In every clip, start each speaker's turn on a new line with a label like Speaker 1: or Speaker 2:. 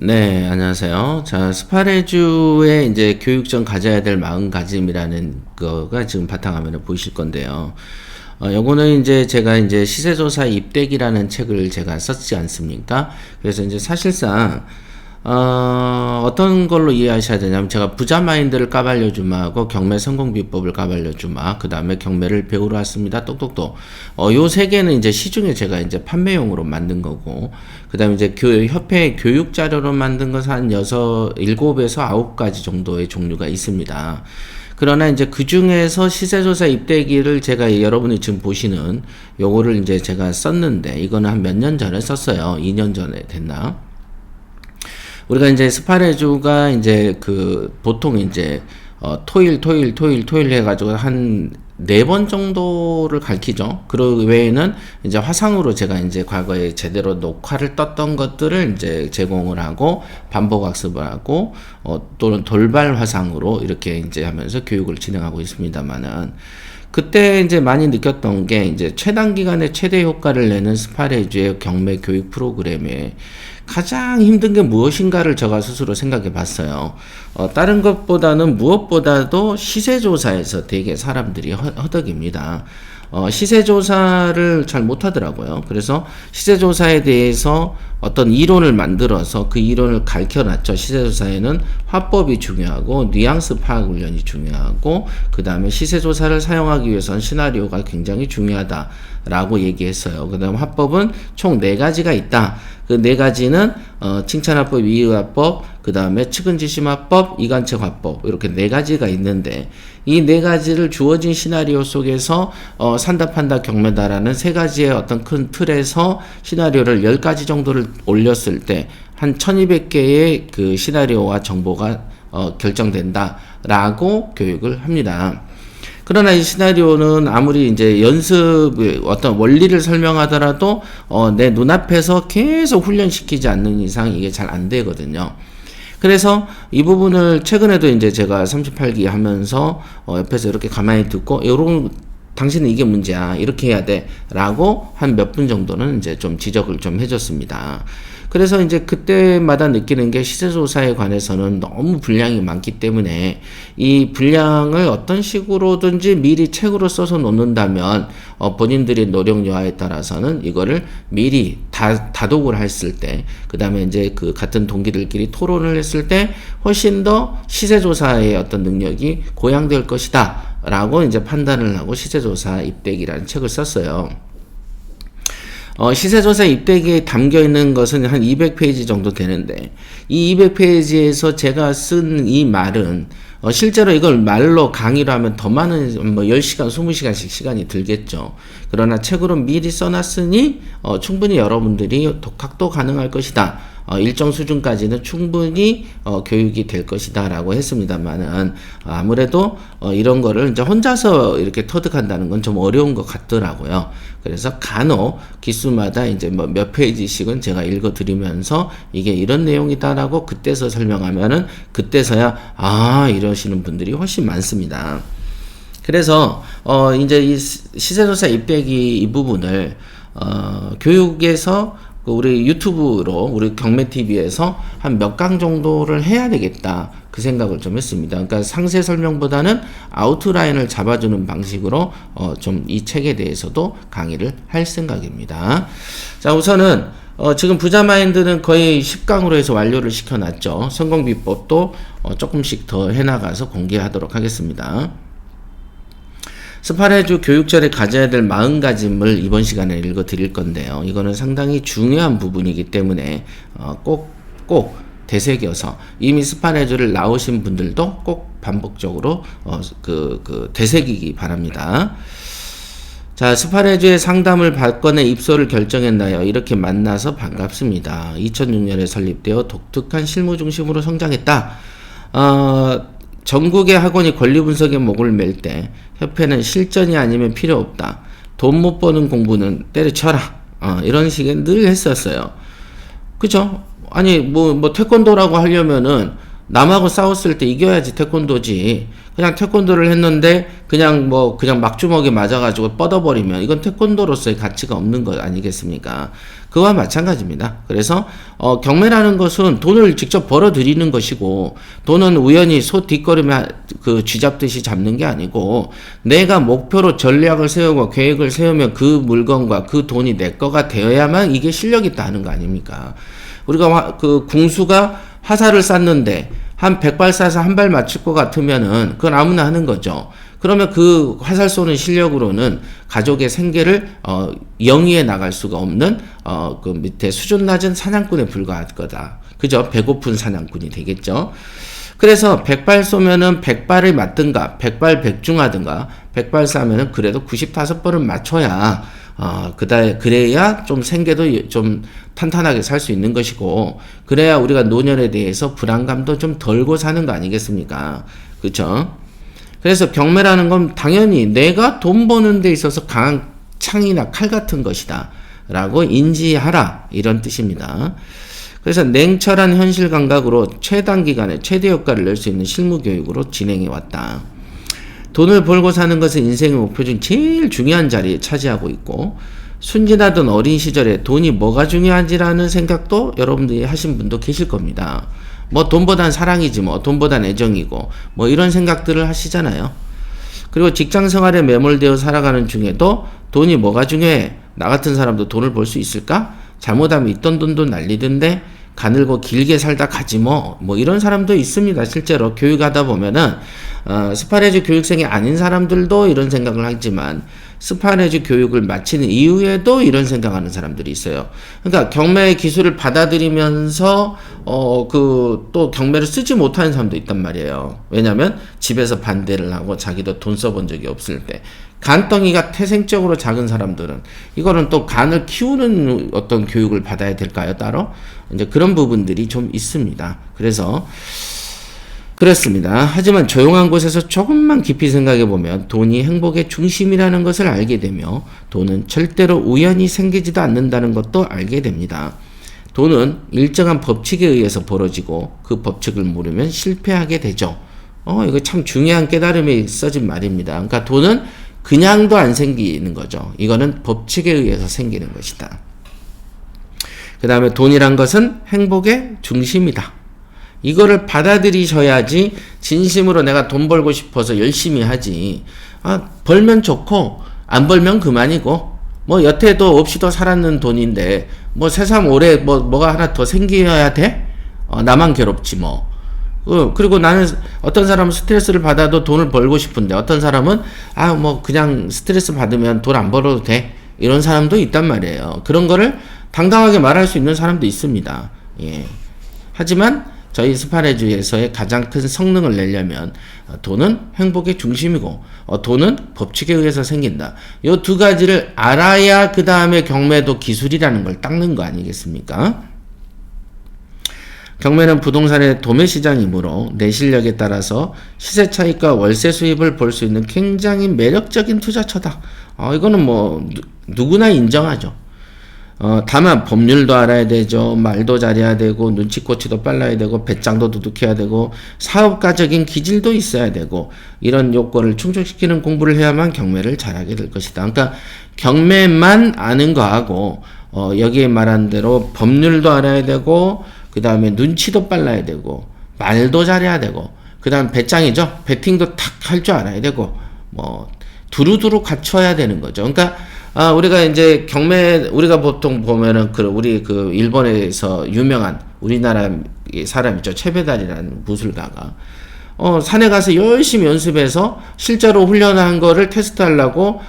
Speaker 1: 네, 안녕하세요. 자, 스파레주의 이제 교육전 가져야 될 마음가짐이라는 거가 지금 바탕화면에 보이실 건데요. 요거는 이제 제가 이제 시세조사 입대기라는 책을 제가 썼지 않습니까? 그래서 이제 사실상 어떤 걸로 이해하셔야 되냐면, 제가 부자 마인드를 까발려주마하고 경매 성공 비법을 까발려주마, 그 다음에 경매를 배우러 왔습니다. 똑똑똑. 요 세 개는 이제 시중에 제가 이제 판매용으로 만든 거고, 그 다음에 이제 협회 교육 자료로 만든 것은 한 7에서 9가지 정도의 종류가 있습니다. 그러나 이제 그 중에서 시세조사 입대기를 제가 여러분이 지금 보시는 요거를 이제 제가 썼는데, 이거는 한 몇 년 전에 썼어요. 2년 전에 됐나? 우리가 이제 스파레주가 이제 보통 이제 토일 해가지고 한 4번 정도를 가르치죠. 그 외에는 이제 화상으로 제가 이제 과거에 제대로 녹화를 떴던 것들을 이제 제공을 하고 반복 학습을 하고 또는 돌발 화상으로 이렇게 이제 하면서 교육을 진행하고 있습니다만은, 그때 이제 많이 느꼈던 게, 이제 최단기간에 최대 효과를 내는 스파레주의 경매 교육 프로그램에 가장 힘든 게 무엇인가를 제가 스스로 생각해 봤어요. 다른 것보다는 무엇보다도 시세조사에서 되게 사람들이 허덕입니다. 시세조사를 잘 못하더라고요. 그래서 시세조사에 대해서 어떤 이론을 만들어서 그 이론을 가르쳐놨죠. 시세조사에는 화법이 중요하고 뉘앙스 파악 훈련이 중요하고, 그 다음에 시세조사를 사용하기 위해서는 시나리오가 굉장히 중요하다라고 얘기했어요. 그 다음 화법은 총 4가지가 있다. 그 4가지는 칭찬화법, 위의화법, 그 다음에 측은지심화법, 이관책화법, 이렇게 4가지가 있는데, 이 4가지를 주어진 시나리오 속에서 산다 판다 경매다라는 3가지의 어떤 큰 틀에서 시나리오를 10가지 정도를 올렸을 때 한 1200개의 그 시나리오와 정보가 결정된다라고 교육을 합니다. 그러나 이 시나리오는 아무리 이제 어떤 원리를 설명하더라도 내 눈앞에서 계속 훈련시키지 않는 이상 이게 잘 안 되거든요. 그래서 이 부분을 최근에도 이제 제가 38기 하면서 옆에서 이렇게 가만히 듣고, 당신은 이게 문제야, 이렇게 해야 돼 라고 한 몇 분 정도는 이제 좀 지적을 좀 해줬습니다. 그래서 이제 그때마다 느끼는 게, 시세조사에 관해서는 너무 분량이 많기 때문에 이 분량을 어떤 식으로든지 미리 책으로 써서 놓는다면 본인들의 노력 여하에 따라서는 이거를 미리 다독을 했을 때, 그 다음에 이제 그 같은 동기들끼리 토론을 했을 때 훨씬 더 시세조사의 어떤 능력이 고양될 것이다 라고 이제 판단을 하고 시세조사 입대기라는 책을 썼어요. 시세조사 입대기에 담겨 있는 것은 한 200페이지 정도 되는데, 이 200페이지에서 제가 쓴 이 말은 실제로 이걸 말로 강의로 하면 더 많은 10시간, 20시간씩 시간이 들겠죠. 그러나 책으로 미리 써놨으니 충분히 여러분들이 독학도 가능할 것이다. 일정 수준까지는 충분히 교육이 될 것이다 라고 했습니다만은, 아무래도 이런 거를 이제 혼자서 이렇게 터득한다는 건 좀 어려운 것 같더라고요. 그래서 간혹 기수마다 이제 몇 페이지씩은 제가 읽어 드리면서 이게 이런 내용이다라고 그때서 설명하면은, 그때서야 이러시는 분들이 훨씬 많습니다. 그래서 이제 이 시세조사 입대기 이 부분을 교육에서 우리 유튜브로, 우리 경매TV에서 한 몇 강 정도를 해야 되겠다, 그 생각을 좀 했습니다. 그러니까 상세 설명보다는 아웃라인을 잡아주는 방식으로 좀 이 책에 대해서도 강의를 할 생각입니다. 자, 우선은 지금 부자 마인드는 거의 10강으로 해서 완료를 시켜놨죠. 성공 비법도 조금씩 더 해나가서 공개하도록 하겠습니다. 스파레주 교육전에 가져야 될 마음가짐을 이번 시간에 읽어 드릴 건데요. 이거는 상당히 중요한 부분이기 때문에 꼭 되새겨서, 이미 스파레주를 나오신 분들도 꼭 반복적으로 되새기기 바랍니다. 자, 스파레주의 상담을 받거나 입소를 결정했나요? 이렇게 만나서 반갑습니다. 2006년에 설립되어 독특한 실무 중심으로 성장했다. 전국의 학원이 권리 분석에 목을 맬 때 협회는 실전이 아니면 필요 없다. 돈 못 버는 공부는 때려쳐라. 이런 식의 늘 했었어요. 그죠? 아니 태권도라고 하려면은 남하고 싸웠을 때 이겨야지 태권도지. 그냥 태권도를 했는데 그냥 막주먹에 맞아가지고 뻗어버리면 이건 태권도로서의 가치가 없는 것 아니겠습니까? 그와 마찬가지입니다. 그래서 경매라는 것은 돈을 직접 벌어들이는 것이고, 돈은 우연히 소 뒷걸음에 쥐잡듯이 잡는 게 아니고, 내가 목표로 전략을 세우고 계획을 세우면 그 물건과 그 돈이 내 거가 되어야만 이게 실력 있다 하는 거 아닙니까? 우리가 궁수가 화살을 쐈는데 한 100발 쏴서 한 발 맞출 것 같으면은 그건 아무나 하는 거죠. 그러면 그 화살 쏘는 실력으로는 가족의 생계를 영위해 나갈 수가 없는 그 밑에 수준 낮은 사냥꾼에 불과할 거다. 그죠? 배고픈 사냥꾼이 되겠죠. 그래서 100발 쏘면은 100발을 맞든가 100발 백중하든가 100발 쏘면은 그래도 95발은 맞춰야 그래야 좀 생계도 좀 탄탄하게 살 수 있는 것이고, 그래야 우리가 노년에 대해서 불안감도 좀 덜고 사는 거 아니겠습니까? 그쵸? 그래서 경매라는 건 당연히 내가 돈 버는 데 있어서 강한 창이나 칼 같은 것이다 라고 인지하라, 이런 뜻입니다. 그래서 냉철한 현실 감각으로 최단기간에 최대 효과를 낼 수 있는 실무 교육으로 진행해 왔다. 돈을 벌고 사는 것은 인생의 목표 중 제일 중요한 자리에 차지하고 있고, 순진하던 어린 시절에 돈이 뭐가 중요한지라는 생각도 여러분들이 하신 분도 계실 겁니다. 돈보단 사랑이지 돈보단 애정이고 이런 생각들을 하시잖아요. 그리고 직장 생활에 매몰되어 살아가는 중에도 돈이 뭐가 중요해? 나 같은 사람도 돈을 벌 수 있을까? 잘못하면 있던 돈도 날리던데 가늘고 길게 살다 가지 이런 사람도 있습니다. 실제로 교육하다 보면은 스파레주 교육생이 아닌 사람들도 이런 생각을 하지만, 스파레주 교육을 마치는 이후에도 이런 생각하는 사람들이 있어요. 그러니까 경매의 기술을 받아들이면서 또 경매를 쓰지 못하는 사람도 있단 말이에요. 왜냐면 집에서 반대를 하고 자기도 돈 써본 적이 없을 때, 간덩이가 태생적으로 작은 사람들은 이거는 또 간을 키우는 어떤 교육을 받아야 될까요? 따로 이제 그런 부분들이 좀 있습니다. 그래서 그렇습니다. 하지만 조용한 곳에서 조금만 깊이 생각해 보면 돈이 행복의 중심이라는 것을 알게 되며, 돈은 절대로 우연히 생기지도 않는다는 것도 알게 됩니다. 돈은 일정한 법칙에 의해서 벌어지고 그 법칙을 모르면 실패하게 되죠. 이거 참 중요한 깨달음이 써진 말입니다. 그러니까 돈은 그냥도 안 생기는 거죠. 이거는 법칙에 의해서 생기는 것이다. 그 다음에 돈이란 것은 행복의 중심이다. 이거를 받아들이셔야지 진심으로 내가 돈 벌고 싶어서 열심히 하지. 벌면 좋고 안 벌면 그만이고, 여태도 없이도 살았는 돈인데 세상 오래 뭐가 하나 더 생겨야 돼? 나만 괴롭지 그리고 나는 어떤 사람은 스트레스를 받아도 돈을 벌고 싶은데, 어떤 사람은 그냥 스트레스 받으면 돈 안 벌어도 돼, 이런 사람도 있단 말이에요. 그런 거를 당당하게 말할 수 있는 사람도 있습니다. 예. 하지만 저희 스파레주에서의 가장 큰 성능을 내려면 돈은 행복의 중심이고 돈은 법칙에 의해서 생긴다. 이 두 가지를 알아야 그 다음에 경매도 기술이라는 걸 닦는 거 아니겠습니까? 경매는 부동산의 도매 시장이므로 내 실력에 따라서 시세 차익과 월세 수입을 볼 수 있는 굉장히 매력적인 투자처다. 이거는 누구나 인정하죠. 다만 법률도 알아야 되죠. 말도 잘해야 되고 눈치꼬치도 빨라야 되고 배짱도 두둑해야 되고 사업가적인 기질도 있어야 되고, 이런 요건을 충족시키는 공부를 해야만 경매를 잘하게 될 것이다. 그러니까 경매만 아는 거하고 여기에 말한 대로 법률도 알아야 되고, 그 다음에 눈치도 빨라야 되고 말도 잘해야 되고, 그 다음 배짱이죠. 배팅도 탁 할 줄 알아야 되고 두루두루 갖춰야 되는 거죠. 그러니까 우리가 이제 경매, 우리가 보통 보면은 우리 일본에서 유명한 우리나라 사람 있죠. 채배달이라는 무술가가 산에 가서 열심히 연습해서 실제로 훈련한 거를 테스트하려고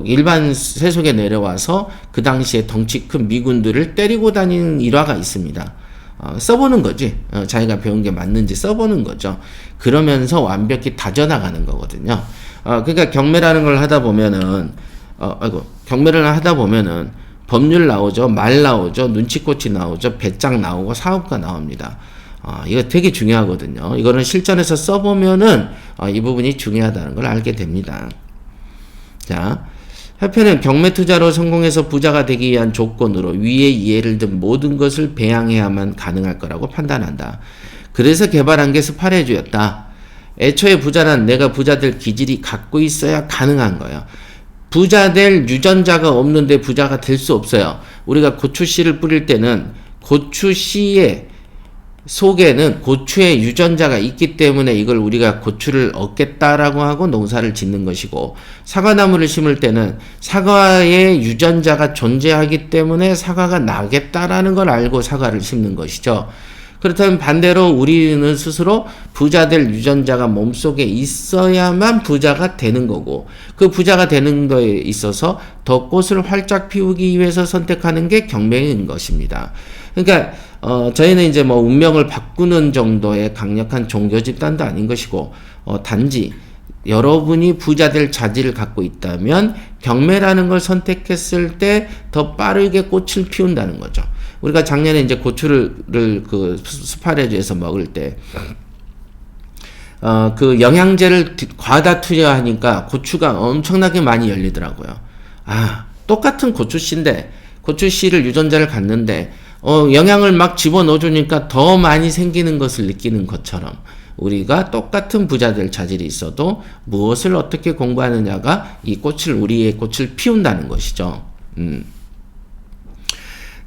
Speaker 1: 일반 세속에 내려와서 그 당시에 덩치 큰 미군들을 때리고 다니는 일화가 있습니다. 써보는 거지. 자기가 배운 게 맞는지 써보는 거죠. 그러면서 완벽히 다져나가는 거거든요. 그러니까 경매라는 걸 하다 보면은 경매를 하다 보면은 법률 나오죠, 말 나오죠, 눈치꽃이 나오죠, 배짱 나오고 사업가 나옵니다. 이거 되게 중요하거든요. 이거는 실전에서 써보면은 이 부분이 중요하다는 걸 알게 됩니다. 자, 협회는 경매 투자로 성공해서 부자가 되기 위한 조건으로 위의 예를 든 모든 것을 배양해야만 가능할 거라고 판단한다. 그래서 개발한 게 스파레주였다. 애초에 부자란 내가 부자 될 기질이 갖고 있어야 가능한 거예요. 부자 될 유전자가 없는데 부자가 될 수 없어요. 우리가 고추씨를 뿌릴 때는 고추씨의 속에는 고추의 유전자가 있기 때문에 이걸 우리가 고추를 얻겠다라고 하고 농사를 짓는 것이고, 사과나무를 심을 때는 사과의 유전자가 존재하기 때문에 사과가 나겠다라는 걸 알고 사과를 심는 것이죠. 그렇다면 반대로 우리는 스스로 부자 될 유전자가 몸속에 있어야만 부자가 되는 거고, 그 부자가 되는 거에 있어서 더 꽃을 활짝 피우기 위해서 선택하는 게 경매인 것입니다. 그러니까 저희는 이제 뭐 운명을 바꾸는 정도의 강력한 종교 집단도 아닌 것이고, 단지 여러분이 부자 될 자질을 갖고 있다면 경매라는 걸 선택했을 때 더 빠르게 꽃을 피운다는 거죠. 우리가 작년에 이제 고추를 그 스파레주에서 먹을 때, 그 영양제를 과다 투여하니까 고추가 엄청나게 많이 열리더라고요. 똑같은 고추씨인데, 고추씨를 유전자를 갖는데, 영양을 막 집어넣어주니까 더 많이 생기는 것을 느끼는 것처럼, 우리가 똑같은 부자 될 자질이 있어도 무엇을 어떻게 공부하느냐가 우리의 꽃을 피운다는 것이죠.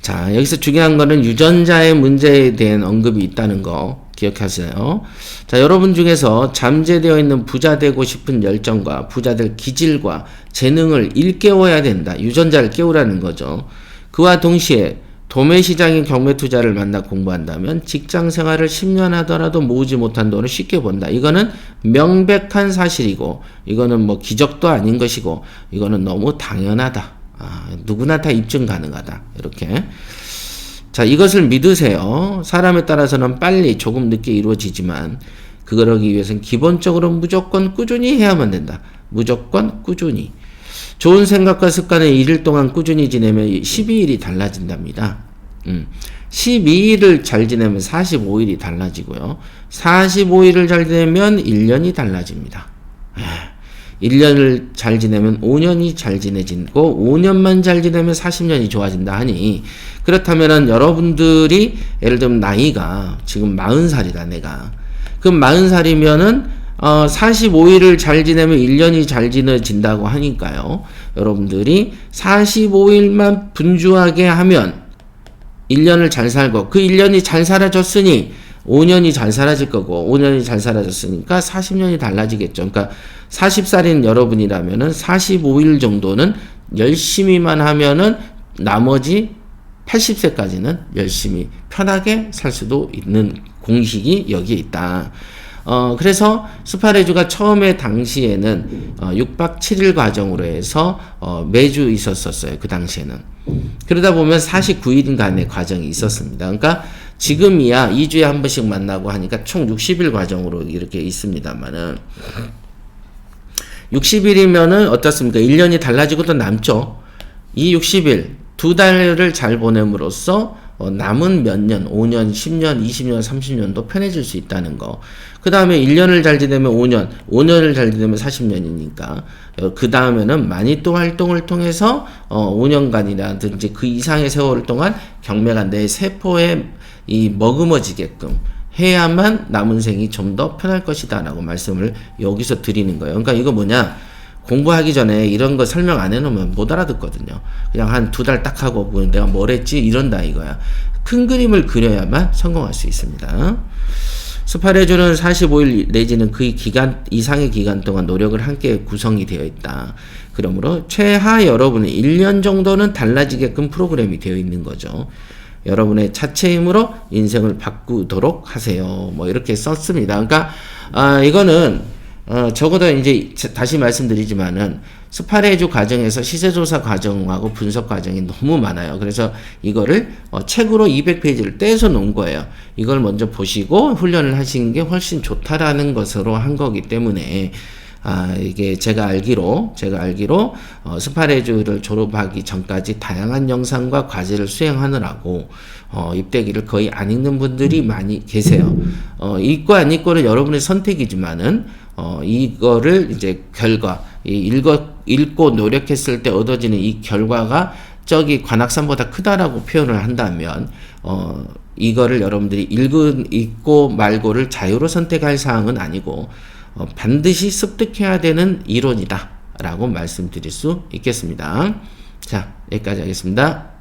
Speaker 1: 자, 여기서 중요한 거는 유전자의 문제에 대한 언급이 있다는 거 기억하세요. 자, 여러분 중에서 잠재되어 있는 부자 되고 싶은 열정과 부자 될 기질과 재능을 일깨워야 된다. 유전자를 깨우라는 거죠. 그와 동시에 도매시장의 경매 투자를 만나 공부한다면 직장 생활을 10년 하더라도 모으지 못한 돈을 쉽게 번다. 이거는 명백한 사실이고, 이거는 뭐 기적도 아닌 것이고, 이거는 너무 당연하다. 누구나 다 입증 가능하다. 이렇게. 자, 이것을 믿으세요. 사람에 따라서는 빨리 조금 늦게 이루어지지만 그러기 위해서는 기본적으로 무조건 꾸준히 해야만 된다. 무조건 꾸준히. 좋은 생각과 습관을 1일 동안 꾸준히 지내면 12일이 달라진답니다. 12일을 잘 지내면 45일이 달라지고요. 45일을 잘 지내면 1년이 달라집니다. 1년을 잘 지내면 5년이 잘 지내지고, 5년만 잘 지내면 40년이 좋아진다 하니, 그렇다면은 여러분들이 예를 들면 나이가 지금 40살이다 내가. 그럼 40살이면은 45일을 잘 지내면 1년이 잘 지내진다고 하니까요. 여러분들이 45일만 분주하게 하면 1년을 잘 살고, 그 1년이 잘 살아졌으니 5년이 잘 사라질 거고, 5년이 잘 사라졌으니까 40년이 달라지겠죠. 그러니까 40살인 여러분이라면은 45일 정도는 열심히만 하면은 나머지 80세까지는 열심히 편하게 살 수도 있는 공식이 여기에 있다. 그래서 스파레주가 처음에 당시에는 6박 7일 과정으로 해서 매주 있었었어요. 그 당시에는. 그러다 보면 49일간의 과정이 있었습니다. 그러니까 지금이야 2주에 한 번씩 만나고 하니까 총 60일 과정으로 이렇게 있습니다만은, 60일이면은 어떻습니까? 1년이 달라지고도 남죠. 이 60일, 2달을 잘 보냄으로써 남은 몇 년, 5년, 10년, 20년, 30년도 편해질 수 있다는 거. 그 다음에 1년을 잘 지내면 5년, 5년을 잘 지내면 40년이니까, 그 다음에는 마니또 활동을 통해서 5년간이라든지 그 이상의 세월 동안 경매가 내 세포에 머금어지게끔 해야만 남은 생이 좀 더 편할 것이다 라고 말씀을 여기서 드리는 거예요. 그러니까 이거 뭐냐, 공부하기 전에 이런 거 설명 안 해놓으면 못 알아듣거든요. 그냥 한 2달 딱 하고 뭐 내가 뭘 했지 이런다 이거야. 큰 그림을 그려야만 성공할 수 있습니다. 스파레주는 45일 내지는 그 기간 이상의 기간 동안 노력을 함께 구성이 되어 있다. 그러므로 최하 여러분의 1년 정도는 달라지게끔 프로그램이 되어 있는 거죠. 여러분의 자체 힘으로 인생을 바꾸도록 하세요. 뭐 이렇게 썼습니다. 그러니까 이거는 적어도 이제 다시 말씀드리지만은 스파레주 과정에서 시세조사 과정하고 분석 과정이 너무 많아요. 그래서 이거를 책으로 200페이지를 떼서 놓은 거예요. 이걸 먼저 보시고 훈련을 하시는 게 훨씬 좋다라는 것으로 한 거기 때문에, 이게 제가 알기로 스파레주를 졸업하기 전까지 다양한 영상과 과제를 수행하느라고 입대기를 거의 안 읽는 분들이 많이 계세요. 읽고 안 읽고는 여러분의 선택이지만은 이거를 이제 결과, 읽고 노력했을 때 얻어지는 이 결과가 저기 관악산보다 크다라고 표현을 한다면, 이거를 여러분들이 읽고 말고를 자유로 선택할 사항은 아니고, 반드시 습득해야 되는 이론이다 라고 말씀드릴 수 있겠습니다. 자, 여기까지 하겠습니다.